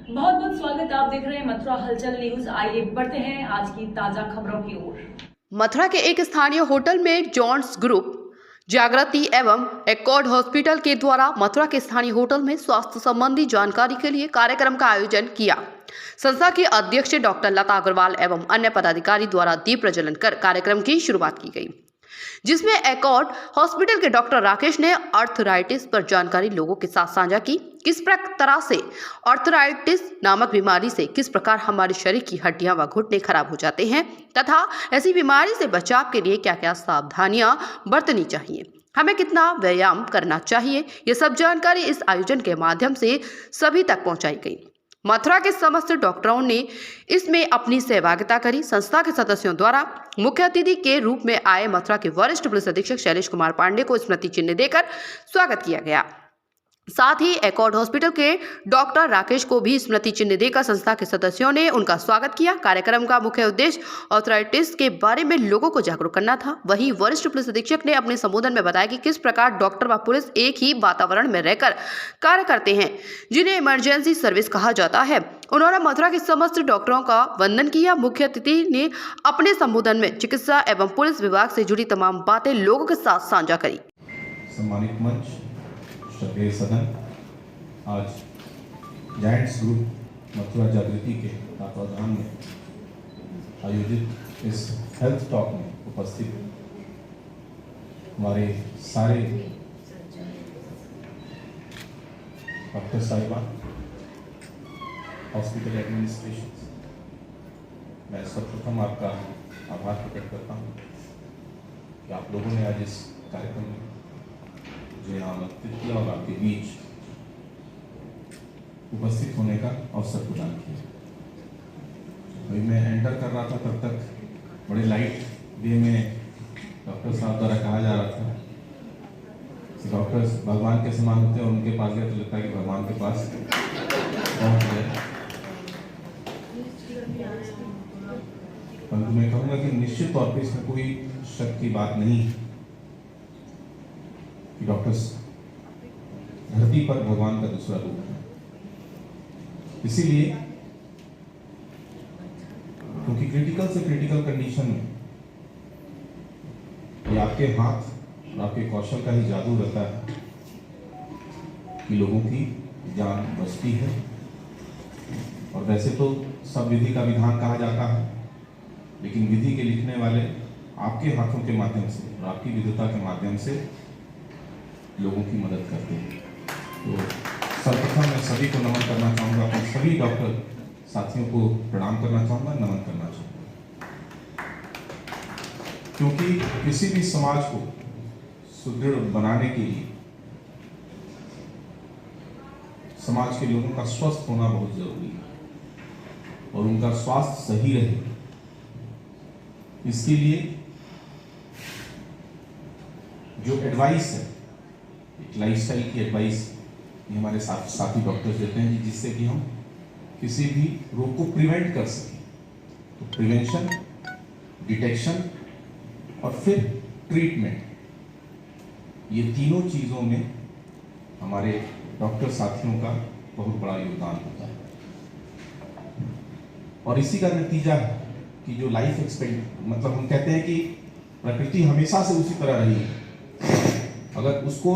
बहुत बहुत स्वागत। आप देख रहे हैं मथुरा हलचल न्यूज। आइए बढ़ते हैं आज की ताजा खबरों की ओर। मथुरा के एक स्थानीय होटल में जॉन्स ग्रुप, जागृति एवं एकॉर्ड हॉस्पिटल के द्वारा मथुरा के स्थानीय होटल में स्वास्थ्य संबंधी जानकारी के लिए कार्यक्रम का आयोजन किया। संस्था की अध्यक्ष डॉक्टर लता अग्रवाल एवं अन्य पदाधिकारी द्वारा दीप प्रज्वलन कर कार्यक्रम की शुरुआत की गई, जिसमें एकॉर्ड हॉस्पिटल के डॉक्टर राकेश ने आर्थराइटिस पर जानकारी लोगों के साथ साझा की। किस तरह से आर्थराइटिस नामक बीमारी से किस प्रकार हमारे शरीर की हड्डियां व घुटने खराब हो जाते हैं तथा ऐसी बीमारी से बचाव के लिए क्या क्या सावधानियां बरतनी चाहिए, हमें कितना व्यायाम करना चाहिए, ये सब जानकारी इस आयोजन के माध्यम से सभी तक पहुंचाई गई। मथुरा के समस्त डॉक्टरों ने इसमें अपनी सहभागिता करी। संस्था के सदस्यों द्वारा मुख्य अतिथि के रूप में आए मथुरा के वरिष्ठ पुलिस अधीक्षक शैलेश कुमार पांडे को स्मृति चिन्ह देकर स्वागत किया गया। साथ ही एकॉर्ड हॉस्पिटल के डॉक्टर राकेश को भी स्मृति चिन्ह देकर संस्था के सदस्यों ने उनका स्वागत किया। कार्यक्रम का मुख्य उद्देश्य आर्थराइटिस के बारे में लोगों को जागरूक करना था। वहीं वरिष्ठ पुलिस अधीक्षक ने अपने संबोधन में बताया कि किस प्रकार डॉक्टर व पुलिस एक ही वातावरण में रहकर कार्य करते हैं, जिन्हें इमरजेंसी सर्विस कहा जाता है। उन्होंने मथुरा के समस्त डॉक्टरों का वंदन किया। मुख्य अतिथि ने अपने संबोधन में चिकित्सा एवं पुलिस विभाग से जुड़ी तमाम बातें लोगों के साथ साझा करी। सम्मानित मंच, श्रद्धेय सदन, आज जायंट्स ग्रुप मथुरा जागृति के तत्वाधान में आयोजित इस हेल्थ टॉक में उपस्थित हमारे सारे डॉक्टर साहिबान, हॉस्पिटल एडमिनिस्ट्रेशन, मैं सर्वप्रथम आपका आभार प्रकट करता हूँ कि आप लोगों ने आज इस कार्यक्रम में जो यहाँ आमंत्रित किया और आपके बीच उपस्थित होने का अवसर प्रदान किया। अभी मैं एंटर कर रहा था, तब तक बड़े लाइट वे में डॉक्टर साहब द्वारा कहा जा रहा था कि डॉक्टर्स भगवान के समान होते हैं और उनके पास गए तो लगता है कि भगवान के पास पहुंच गए। परंतु मैं कहूँगा कि निश्चित तौर पर इसमें कोई शक की बात नहीं है कि डॉक्टर्स धरती पर भगवान का दूसरा रूप है। इसीलिए क्योंकि क्रिटिकल से क्रिटिकल कंडीशन में ये आपके हाथ और आपके कौशल का ही जादू रहता है कि लोगों की जान बचती है। और वैसे तो सब विधि का विधान कहा जाता है, लेकिन विधि के लिखने वाले आपके हाथों के माध्यम से और आपकी विद्वता के माध्यम से लोगों की मदद करते हैं। तो सर्वप्रथम मैं सभी को नमन करना चाहूँगा, अपने सभी डॉक्टर साथियों को प्रणाम करना चाहूँगा, नमन करना चाहूँगा, क्योंकि किसी भी समाज को सुदृढ़ बनाने के लिए समाज के लोगों का स्वस्थ होना बहुत जरूरी है और उनका स्वास्थ्य सही रहे, इसके लिए जो एडवाइस है, एक लाइफस्टाइल की एडवाइस ये हमारे साथी डॉक्टर्स देते हैं, जिससे कि हम किसी भी रोग को प्रिवेंट कर सकें। तो प्रिवेंशन, डिटेक्शन और फिर ट्रीटमेंट, ये तीनों चीज़ों में हमारे डॉक्टर साथियों का बहुत बड़ा योगदान होता है। और इसी का नतीजा है कि जो लाइफ एक्सपेक्ट, मतलब हम कहते हैं कि प्रकृति हमेशा से उसी तरह रही है। अगर उसको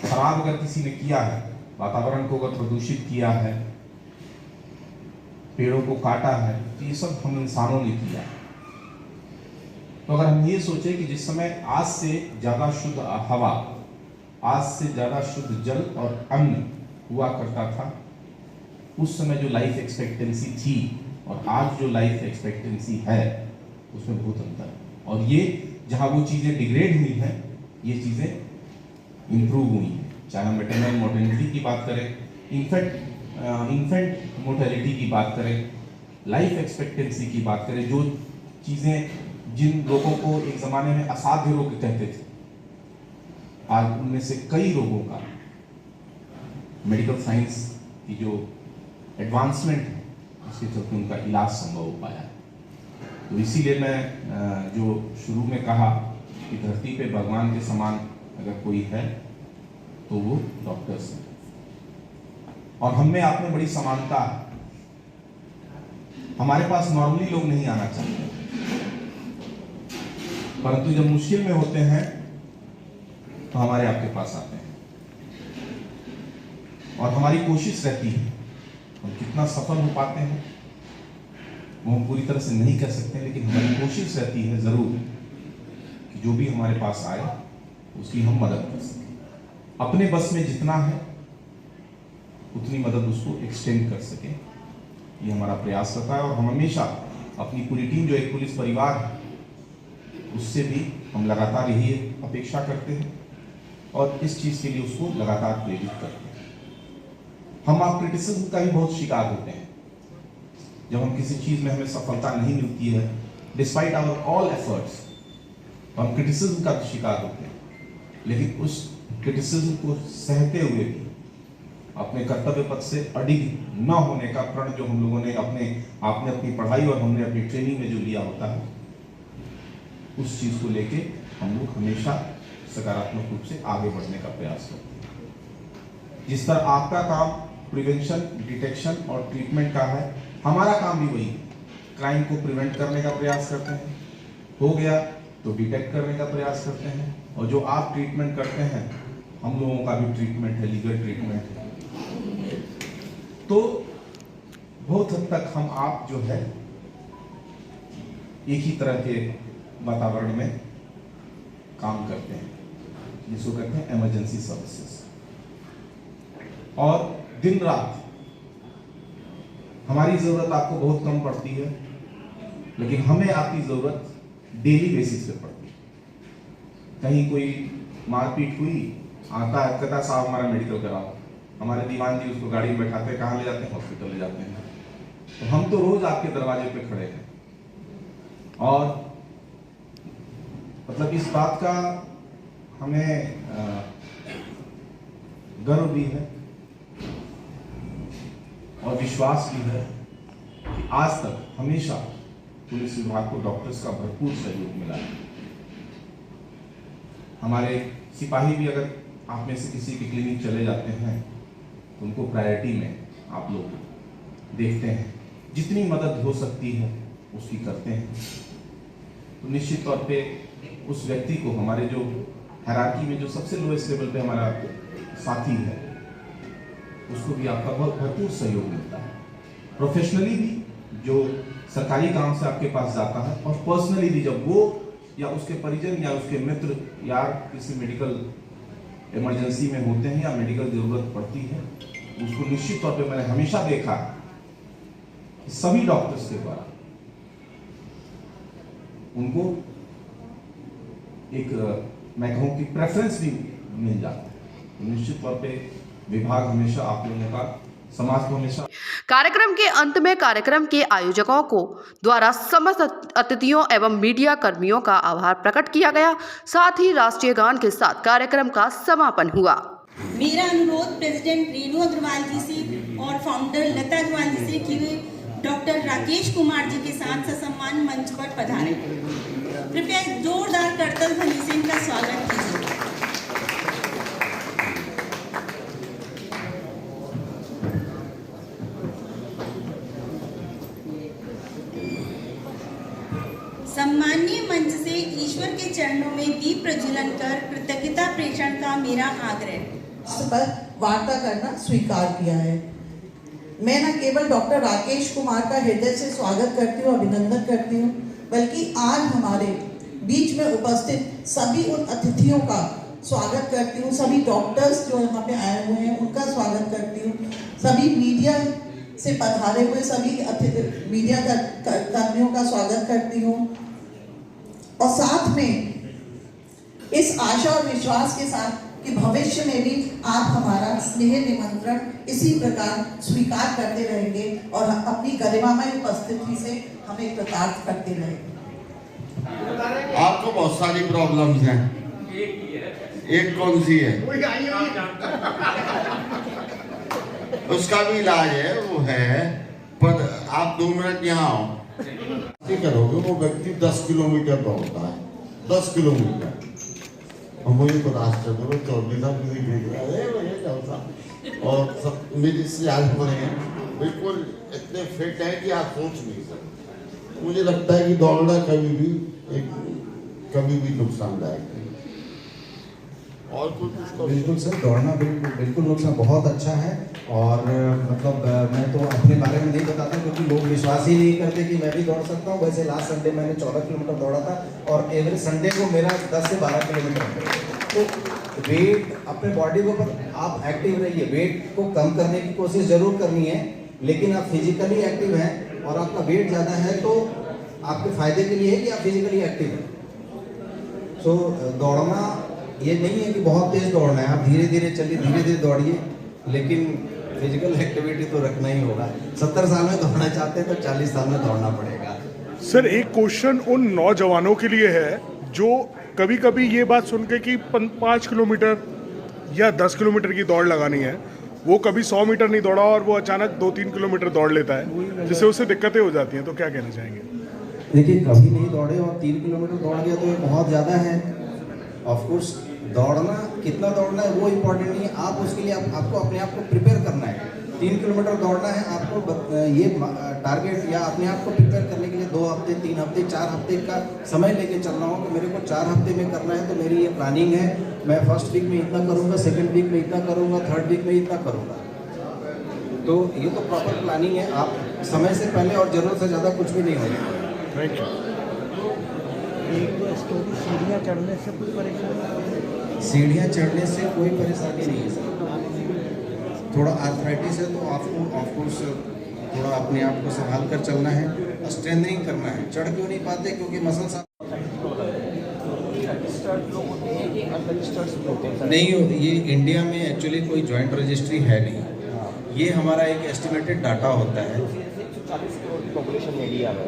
खराब अगर किसी ने किया है, वातावरण को अगर प्रदूषित किया है, पेड़ों को काटा है, तो ये सब हम इंसानों ने किया। तो अगर हम ये सोचें कि जिस समय आज से ज़्यादा शुद्ध हवा, आज से ज़्यादा शुद्ध जल और अन्न हुआ करता था, उस समय जो लाइफ एक्सपेक्टेंसी थी और आज जो लाइफ एक्सपेक्टेंसी है, उसमें बहुत अंतर है। और ये जहाँ वो चीज़ें डिग्रेड हुई हैं, ये चीज़ें इम्प्रूव हुई हैं। चाहे हम मैटरनल मोर्टेलिटी की बात करें, इन्फेंट मोर्टेलिटी की बात करें, लाइफ एक्सपेक्टेंसी की बात करें, जो चीज़ें जिन लोगों को एक ज़माने में असाध्य रोग कहते थे, आज उनमें से कई रोगों का मेडिकल साइंस की जो एडवांसमेंट है, उसके चलते उनका इलाज संभव हो पाया है। तो इसीलिए मैं जो शुरू में कहा कि धरती पे भगवान के समान अगर कोई है तो वो डॉक्टर्स हैं। और हम में आप में बड़ी समानता है। हमारे पास नॉर्मली लोग नहीं आना चाहते, परंतु जब मुश्किल में होते हैं तो हमारे आपके पास आते हैं। और हमारी कोशिश रहती है, हम कितना सफल हो पाते हैं वो हम पूरी तरह से नहीं कह सकते, लेकिन हमारी कोशिश रहती है जरूर कि जो भी हमारे पास आए उसकी हम मदद कर सकें। अपने बस में जितना है उतनी मदद उसको एक्सटेंड कर सकें, ये हमारा प्रयास रहता है। और हम हमेशा अपनी पूरी टीम जो एक पुलिस परिवार है उससे भी हम लगातार यही अपेक्षा करते हैं और इस चीज़ के लिए उसको लगातार प्रेरित करते हैं। हम आप क्रिटिसिज्म का भी बहुत शिकार होते हैं। जब हम किसी चीज़ में हमें सफलता नहीं मिलती है, डिस्पाइट आवर ऑल एफर्ट्स, हम क्रिटिसिज्म का शिकार होते हैं, लेकिन उस क्रिटिसिज्म को सहते हुए भी अपने कर्तव्य पथ से अडिग न होने का प्रण जो हम लोगों ने आपने अपनी पढ़ाई और हमने अपनी ट्रेनिंग में जो लिया होता है, उस चीज़ को लेके हम लोग हमेशा सकारात्मक रूप से आगे बढ़ने का प्रयास करते हैं। जिस तरह आपका काम प्रिवेंशन, डिटेक्शन और ट्रीटमेंट का है, हमारा काम भी वही है। क्राइम को प्रिवेंट करने का प्रयास करते हैं, हो गया तो डिटेक्ट करने का प्रयास करते हैं, और जो आप ट्रीटमेंट करते हैं हम लोगों का भी ट्रीटमेंट है, लीगल ट्रीटमेंट है। तो बहुत हद तक हम आप जो है एक ही तरह के वातावरण में काम करते हैं, जिसको कहते हैं इमरजेंसी सर्विसेज। और दिन रात हमारी जरूरत आपको बहुत कम पड़ती है, लेकिन हमें आपकी जरूरत डेली बेसिस पे पड़ती है। कहीं कोई मारपीट हुई, आता है कहता साहब हमारा मेडिकल कराओ, हमारे दीवान जी उसको गाड़ी में बैठाते हैं, कहाँ ले जाते हैं? हॉस्पिटल ले जाते हैं। तो हम तो रोज आपके दरवाजे पे खड़े हैं, और मतलब इस बात का हमें गर्व भी है और विश्वास भी है कि आज तक हमेशा पुलिस विभाग को डॉक्टर्स का भरपूर सहयोग मिला है। हमारे सिपाही भी अगर आप में से किसी की क्लिनिक चले जाते हैं तो उनको प्रायोरिटी में आप लोग देखते हैं, जितनी मदद हो सकती है उसकी करते हैं। तो निश्चित तौर पे उस व्यक्ति को, हमारे जो हायरार्की में जो सबसे लोएस्ट लेवल पे हमारा साथी है, उसको भी आपका बहुत भरपूर सहयोग मिलता है। प्रोफेशनली भी जो सरकारी काम से आपके पास जाता है, और पर्सनली भी जब वो या उसके परिजन या उसके मित्र या किसी मेडिकल इमरजेंसी में होते हैं या मेडिकल जरूरत पड़ती है, उसको निश्चित तौर पे मैंने हमेशा देखा कि सभी डॉक्टर्स के द्वारा उनको एक मैं कहूँ कि प्रेफरेंस भी मिल जाता है। तो निश्चित तौर पे विभाग हमेशा आप लोगों का, समाज को हमेशा। कार्यक्रम के अंत में कार्यक्रम के आयोजकों को द्वारा समस्त अतिथियों एवं मीडिया कर्मियों का आभार प्रकट किया गया। साथ ही राष्ट्रीय गान के साथ कार्यक्रम का समापन हुआ। मेरा अनुरोध प्रेसिडेंट रेणु अग्रवाल जी से और फाउंडर लता अग्रवाल जी से कि वे डॉक्टर राकेश कुमार जी के साथ ससम्मान मंच पर पधारें। कृपया जोरदार करतल ध्वनि से इनका स्वागत कीजिए। सम्मानीय मंच से ईश्वर के चरणों में दीप प्रज्वलन कर कृतज्ञता प्रेषण का मेरा आग्रह पर वार्ता करना स्वीकार किया है। मैं न केवल डॉक्टर राकेश कुमार का हृदय से स्वागत करती हूँ, अभिनंदन करती हूँ, बल्कि आज हमारे बीच में उपस्थित सभी उन अतिथियों का स्वागत करती हूँ। सभी डॉक्टर्स जो यहाँ पे आए हुए हैं उनका स्वागत करती हूँ। सभी मीडिया से पधारे हुए सभी मीडिया कर्मियों का स्वागत करती हूँ, और साथ में इस आशा और विश्वास के साथ कि भविष्य में भी आप हमारा स्नेह निमंत्रण इसी प्रकार स्वीकार करते रहेंगे और अपनी गरिमामय उपस्थिति से हमें कृतार्थ करते रहेंगे। आपको बहुत सारी प्रॉब्लम्स हैं, एक कौन सी है? उसका भी इलाज है, वो है, पर आप 2 मिनट यहाँ आओ। करोगे वो व्यक्ति 10 किलोमीटर दौड़ता है, 10 किलोमीटर, और मुझे तो रास्ते में 24 किसी देख रहा है, और सब मेरे से आगे बढ़े हैं, बिल्कुल इतने फिट हैं कि आप सोच नहीं सकते। मुझे लगता है कि दौड़ना कभी भी नुकसानदायक नहीं। और कुछ बिल्कुल सर, दौड़ना बिल्कुल नुकसान बहुत अच्छा है। और मतलब मैं तो अपने बारे में नहीं बताता क्योंकि लोग विश्वास ही नहीं करते कि मैं भी दौड़ सकता हूँ। वैसे लास्ट संडे मैंने 14 किलोमीटर दौड़ा था और एवरी संडे को मेरा 10 से 12 किलोमीटर है। तो वेट अपने बॉडी के ऊपर आप एक्टिव रहिए, वेट को कम करने की कोशिश जरूर करनी है, लेकिन आप फिजिकली एक्टिव हैं और आपका वेट ज़्यादा है तो आपके फायदे के लिए है कि आप फिजिकली एक्टिव हैं। सो दौड़ना ये नहीं है कि बहुत तेज दौड़ना है, आप धीरे धीरे चलिए, धीरे धीरे दौड़िए, लेकिन फिजिकल एक्टिविटी तो रखना ही होगा। 70 साल में दौड़ना चाहते हैं तो 40 साल में दौड़ना पड़ेगा। सर एक क्वेश्चन उन नौजवानों के लिए है जो कभी कभी ये बात सुन के कि 5 किलोमीटर या 10 किलोमीटर की दौड़ लगानी है, वो कभी 100 मीटर नहीं दौड़ा और वो अचानक 2-3 किलोमीटर दौड़ लेता है, जिससे उससे दिक्कतें हो जाती हैं, तो क्या कहना चाहेंगे? देखिए, कभी नहीं दौड़े और 3 किलोमीटर दौड़ गया तो ये बहुत ज़्यादा है। ऑफ कोर्स दौड़ना, कितना दौड़ना है वो इम्पोर्टेंट नहीं है, आप उसके लिए आपको अपने आप को प्रिपेयर करना है। 3 किलोमीटर दौड़ना है आपको, ये टारगेट या अपने आप को प्रिपेयर करने के लिए 2 हफ्ते, 3 हफ्ते, 4 हफ्ते का समय लेके चलना हो कि मेरे को 4 हफ्ते में करना है, तो मेरी ये प्लानिंग है। मैं फर्स्ट वीक में इतना करूँगा, सेकेंड वीक में इतना करूँगा, थर्ड वीक में इतना करूँगा। तो ये तो प्रॉपर प्लानिंग है, आप समय से पहले और ज़रूरत से ज़्यादा कुछ भी नहीं होगा। Thank you. सीढ़ियाँ चढ़ने से कोई परेशानी? सीढ़ियाँ चढ़ने से कोई परेशानी नहीं है सर। थोड़ा आर्थराइटिस है तो आपको ऑफकोर्स थोड़ा अपने आप को संभाल कर चलना है, स्ट्रेंथनिंग करना है। चढ़ क्यों नहीं पाते? क्योंकि मसल्स नहीं होती। ये इंडिया में एक्चुअली कोई जॉइंट रजिस्ट्री है नहीं, ये हमारा एक एस्टिमेटेड डाटा होता है। 40 करोड़ की पॉपुलेशन इंडिया में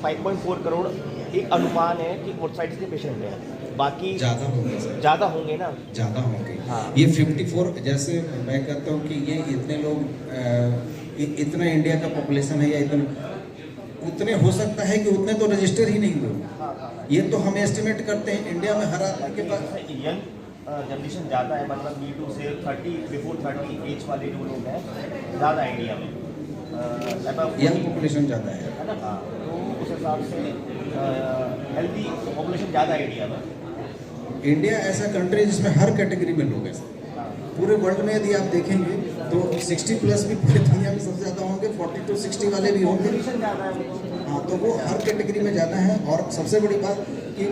5.4 करोड़ एक अनुमान है कि आउटसाइड के पेशेंट हैं, बाकी ज़्यादा होंगे सर, ज़्यादा होंगे ना, ज़्यादा होंगे। हाँ। ये 54, जैसे मैं कहता हूँ कि ये इतने लोग, इतना इंडिया का पॉपुलेशन है या उतने हो सकता है कि उतने तो रजिस्टर ही नहीं हुए। ये तो हम एस्टिमेट करते हैं इंडिया में हर आदमी के पास यंग जनरेशन ज़्यादा है, मतलब B2 से 30 बिफोर 30 एज वाले जो लोग हैं ज़्यादा इंडिया में, यंग पॉपुलेशन ज़्यादा है ना। हाँ, तो उस हिसाब से हेल्दी पॉपुलेशन ज़्यादा है इंडिया में। इंडिया ऐसा कंट्री है जिसमें हर कैटेगरी में लोग हैं। पूरे वर्ल्ड में यदि आप देखेंगे तो 60 प्लस भी पूरी दुनिया में सबसे ज़्यादा होंगे, 40 to 60 वाले भी होंगे। हाँ, तो वो हर कैटेगरी में ज़्यादा है। और सबसे बड़ी बात कि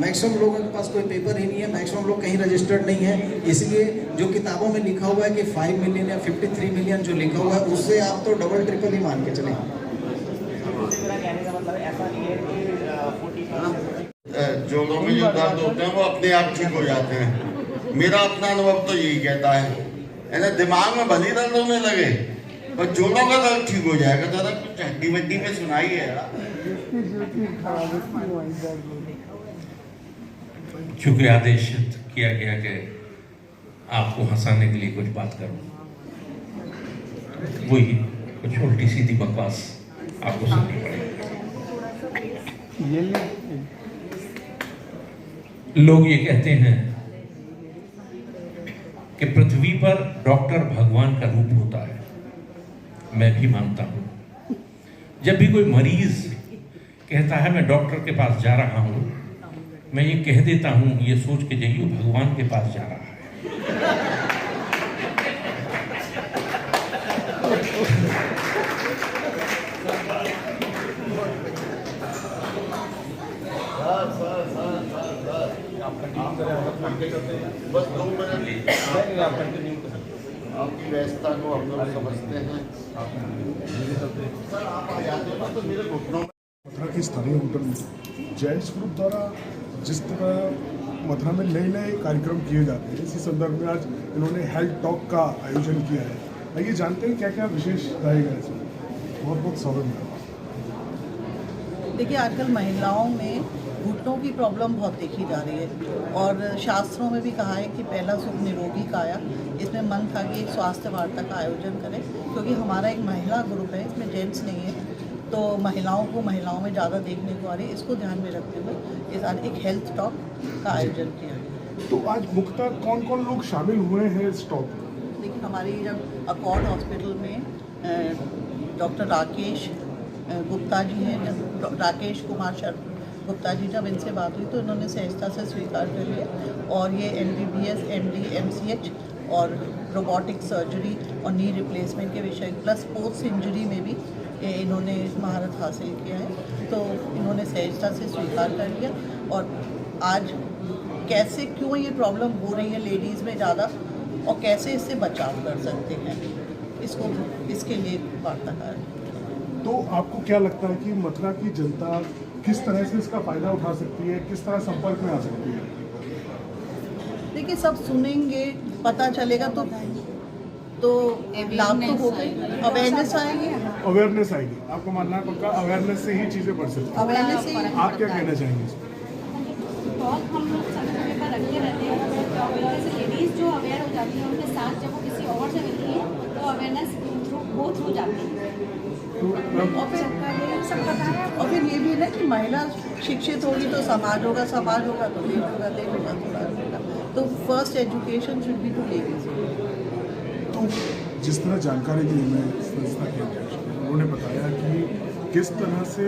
मैक्सिमम लोगों के पास कोई पेपर ही नहीं है, मैक्सिमम लोग कहीं रजिस्टर्ड नहीं है। इसलिए जो किताबों में लिखा हुआ है कि 5 मिलियन या 53 मिलियन जो लिखा हुआ है, उससे आप तो डबल ट्रिपल ही मान के चलें। जोड़ों में जो दर्द होते हैं वो अपने आप ठीक हो जाते हैं। मेरा अपना अनुभव तो यही कहता है ना, दिमाग में भली दर्द होने लगे पर जोड़ों का दर्द ठीक हो जाएगा। दादा कुछ हड्डी वड्डी में सुनाई है यार। चूँकि आदेशित किया गया कि आपको हंसाने के लिए कुछ बात करूं, वही कुछ उल्टी सीधी बकवास आपको सुननी पड़ेगी। लोग ये कहते हैं कि पृथ्वी पर डॉक्टर भगवान का रूप होता है। मैं भी मानता हूं। जब भी कोई मरीज कहता है मैं डॉक्टर के पास जा रहा हूं, मैं ये कह देता हूं ये सोच के जाइए भगवान के पास जा रहा है। बस 2 मिनट आपकी व्यवस्था को हम लोग समझते हैं। सर आप आ जाते हो तो मेरे घुटनों में मथुरा के स्थानीय होटल में जेंट्स ग्रुप द्वारा जिस तरह मथुरा में नए नए कार्यक्रम किए जाते हैं, इसी संदर्भ में आज इन्होंने हेल्थ टॉक का आयोजन किया है। आइए जानते हैं क्या क्या विशेष रहेगा इसमें। बहुत बहुत स्वागत है। देखिए, आजकल महिलाओं में घुटनों की प्रॉब्लम बहुत देखी जा रही है और शास्त्रों में भी कहा है कि पहला सुख निरोगी काया। इसमें मन था कि एक स्वास्थ्य वार्ता का आयोजन करें, क्योंकि हमारा एक महिला ग्रुप है, इसमें जेंट्स नहीं है, तो महिलाओं में ज़्यादा देखने को आ रही है। इसको ध्यान में रखते हुए इस आज एक हेल्थ टॉक का आयोजन किया। तो आज मुख्यतः कौन कौन लोग शामिल हुए हैं इस टॉक? हमारी जब अकॉर्ड हॉस्पिटल में डॉक्टर राकेश गुप्ता जी हैं, जब राकेश कुमार गुप्ता जी, जब इनसे बात हुई तो इन्होंने सहजता से स्वीकार कर लिया और ये MBBS, MD, MCH और रोबोटिक सर्जरी और नी रिप्लेसमेंट के विषय प्लस पोस्ट इंजरी में भी इन्होंने महारत हासिल किया है। तो इन्होंने सहजता से स्वीकार कर लिया और आज कैसे क्यों ये प्रॉब्लम हो रही है लेडीज़ में ज़्यादा और कैसे इससे बचाव कर सकते हैं, इसके लिए वार्ताकार। तो आपको क्या लगता है कि मथुरा की जनता किस तरह से इसका फ़ायदा उठा सकती है, किस तरह संपर्क में आ सकती है? देखिए, सब सुनेंगे, पता चलेगा तो लाभ तो होगा, अवेयरनेस आएगी। अवेयरनेस आएगी, आपको मानना है पक्का अवेयरनेस से ही चीज़ें बढ़ सकती हैं। अवेयरनेस से आप क्या कहना चाहेंगे इस पर? बहुत हम लोग समय समय पर रखते रहते हैं, जैसे लेडीज़ जो अवेयर हो जाती हैं उनके साथ जब वो किसी और से मिलती है तो अवेयरनेस थ्रू जाती है। और फिर ये भी है ना कि महिला शिक्षित होगी तो समाज होगा, समाज होगा तो देश होगा, देश होगा तो राष्ट्र होगा। तो first education should be to ladies. तो जिस तरह जानकारी दी हमें संस्था के अध्यक्ष ने, उन्होंने बताया कि किस तरह से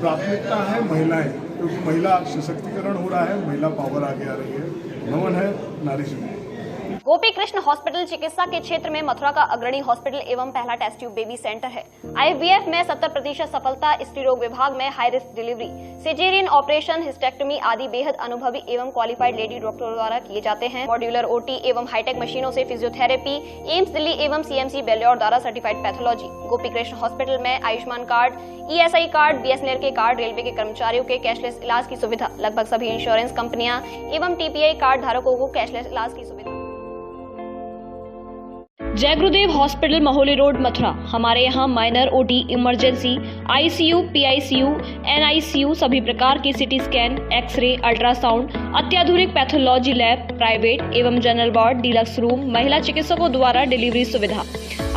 प्राथमिकता है महिलाएं, क्योंकि महिला सशक्तिकरण हो रहा है, महिला पावर आगे आ रही है, नमन है नारी शक्ति। गोपी कृष्ण हॉस्पिटल चिकित्सा के क्षेत्र में मथुरा का अग्रणी हॉस्पिटल एवं पहला टेस्ट ट्यूब बेबी सेंटर है। IVF में 70% सफलता, स्त्री रोग विभाग में high risk delivery, caesarean operation, hysterectomy आदि बेहद अनुभवी एवं क्वालिफाइड लेडी डॉक्टरों द्वारा किए जाते हैं। मॉड्यूलर OT एवं हाईटेक मशीनों से फिजियोथेरेपी, एम्स दिल्ली एवं CMC बेल्योर द्वारा certified pathology. Gopi Krishna hospital में Ayushman card, ESI card, BSNL के कार्ड, रेलवे के कर्मचारियों के कैशलेस इलाज की सुविधा, लगभग सभी इंश्योरेंस कंपनियां एवं TPI कार्ड धारकों को कैशलेस इलाज की सुविधा। जय गुरुदेव हॉस्पिटल महोली रोड मथुरा। हमारे यहाँ minor OT, emergency, ICU, PICU, NICU, सभी प्रकार की CT स्कैन, एक्सरे, अल्ट्रासाउंड, अत्याधुनिक पैथोलॉजी लैब, प्राइवेट एवं जनरल वार्ड, डिलक्स रूम, महिला चिकित्सकों द्वारा डिलीवरी सुविधा,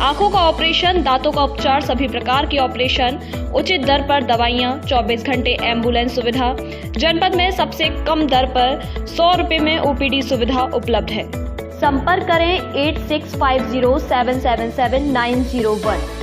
आंखों का ऑपरेशन, दांतों का उपचार, सभी प्रकार की ऑपरेशन, उचित दर पर दवाइयाँ, 24 घंटे एम्बुलेंस सुविधा। जनपद में सबसे कम दर पर 100 रुपए में OPD सुविधा उपलब्ध है। संपर्क करें 8650777901।